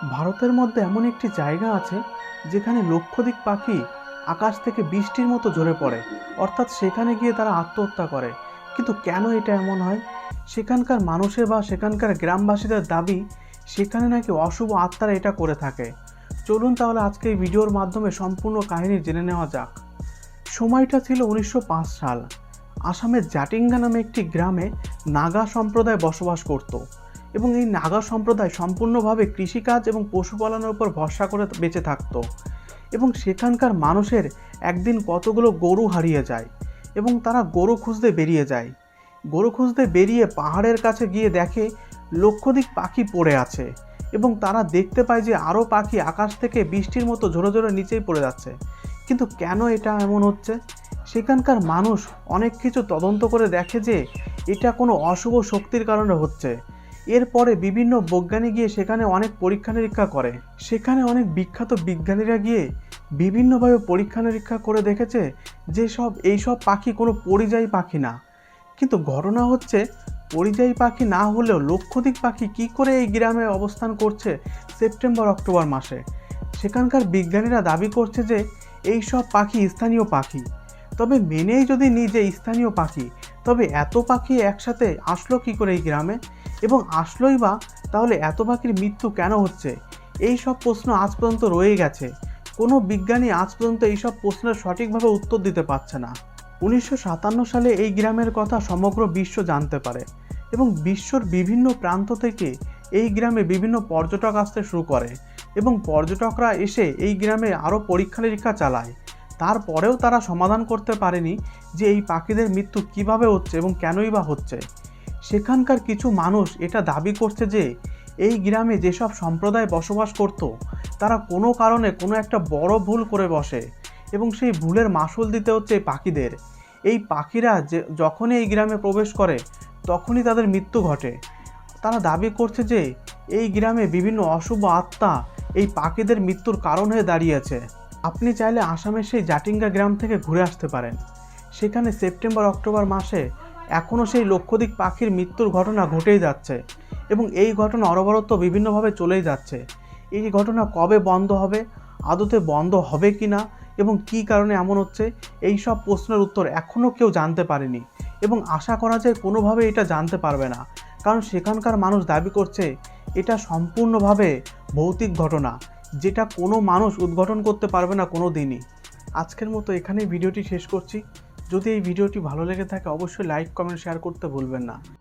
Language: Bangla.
ভারতের মধ্যে এমন একটি জায়গা আছে যেখানে লক্ষাধিক পাখি আকাশ থেকে বৃষ্টির মতো ঝরে পড়ে, অর্থাৎ সেখানে গিয়ে তারা আত্মহত্যা করে। কিন্তু কেন এটা এমন হয়? সেখানকার মানুষের বা সেখানকার গ্রামবাসীদের দাবি সেখানে নাকি অশুভ আত্মারা এটা করে থাকে। চলুন তাহলে আজকে এই ভিডিওর মাধ্যমে সম্পূর্ণ কাহিনী জেনে নেওয়া যাক। সময়টা ছিল 1905 সাল। আসামের জাটিঙ্গা নামে একটি গ্রামে নাগা সম্প্রদায় বসবাস করত এবং এই নাগা সম্প্রদায় সম্পূর্ণভাবে কৃষিকাজ এবং পশুপালনের উপর ভরসা করে বেঁচে থাকত। এবং সেখানকার মানুষের একদিন কতগুলো গরু হারিয়ে যায় এবং তারা গরু খুঁজতে বেরিয়ে যায়। গরু খুঁজতে বেরিয়ে পাহাড়ের কাছে গিয়ে দেখে লক্ষাধিক পাখি পড়ে আছে এবং তারা দেখতে পায় যে আরও পাখি আকাশ থেকে বৃষ্টির মতো ঝরে ঝরে নিচেই পড়ে যাচ্ছে। কিন্তু কেন এটা এমন হচ্ছে? সেখানকার মানুষ অনেক কিছু তদন্ত করে দেখে যে এটা কোনো অশুভ শক্তির কারণে হচ্ছে। এরপরে বিভিন্ন বৈজ্ঞানিক গিয়ে সেখানে অনেক পরীক্ষা নিরীক্ষা করে। সেখানে অনেক বিখ্যাত বিজ্ঞানীরা গিয়ে বিভিন্নভাবে পরীক্ষা নিরীক্ষা করে দেখেছে যে এইসব পাখি কোনো পরিযায়ী পাখি না। কিন্তু ঘটনা হচ্ছে, পরিযায়ী পাখি না হলেও লক্ষাধিক পাখি কি করে এই গ্রামে অবস্থান করছে সেপ্টেম্বর অক্টোবর মাসে? সেখানকার বিজ্ঞানীরা দাবি করছে যে এই সব পাখি স্থানীয় পাখি। তবে মেনেই যদি নিই যে স্থানীয় পাখি, তবে এত পাখি একসাথে আসলো কি করে এই গ্রামে? এবং আসলোই বা তাহলে এত পাখির মৃত্যু কেন হচ্ছে? এই সব প্রশ্ন আজ পর্যন্ত রয়ে গেছে। কোনো বিজ্ঞানী আজ পর্যন্ত এইসব প্রশ্নের সঠিকভাবে উত্তর দিতে পারছে না। 1957 সালে এই গ্রামের কথা সমগ্র বিশ্ব জানতে পারে এবং বিশ্বর বিভিন্ন প্রান্ত থেকে এই গ্রামে বিভিন্ন পর্যটক আসতে শুরু করে এবং পর্যটকরা এসে এই গ্রামে আরও পরীক্ষা নিরীক্ষা চালায়। তারপরেও তারা সমাধান করতে পারেনি যে এই পাখিদের মৃত্যু কিভাবে হচ্ছে এবং কেনই বা হচ্ছে। সেখানকার কিছু মানুষ এটা দাবি করছে যে এই গ্রামে যেসব সম্প্রদায় বসবাস করত তারা কোনো কারণে কোনো একটা বড় ভুল করে বসে এবং সেই ভুলের মাসুল দিতে হচ্ছে এই পাখিদের। এই পাখিরা যখনই এই গ্রামে প্রবেশ করে তখনই তাদের মৃত্যু ঘটে। তারা দাবি করছে যে এই গ্রামে বিভিন্ন অশুভ আত্মা এই পাখিদের মৃত্যুর কারণ হয়ে দাঁড়িয়েছে। আপনি চাইলে আসামের সেই জাটিঙ্গা গ্রাম থেকে ঘুরে আসতে পারেন। সেখানে সেপ্টেম্বর অক্টোবর মাসে এখনও সেই লক্ষাধিক পাখির মৃত্যুর ঘটনা ঘটেই যাচ্ছে এবং এই ঘটনা অনবরত বিভিন্নভাবে চলেই যাচ্ছে। এই ঘটনা কবে বন্ধ হবে, আদতে বন্ধ হবে কি না এবং কী কারণে এমন হচ্ছে, এই সব প্রশ্নের উত্তর এখনও কেউ জানতে পারেনি এবং আশা করা যায় কোনোভাবে এটা জানতে পারবে না। কারণ সেখানকার মানুষ দাবি করছে এটা সম্পূর্ণভাবে ভৌতিক ঘটনা, যেটা কোনো মানুষ উদ্ঘাটন করতে পারবে না কোনো দিনই। আজকের মতো এখানেই ভিডিওটি শেষ করছি। যদি এই ভিডিওটি ভালো লেগে থাকে অবশ্যই লাইক, কমেন্ট, শেয়ার করতে ভুলবেন না।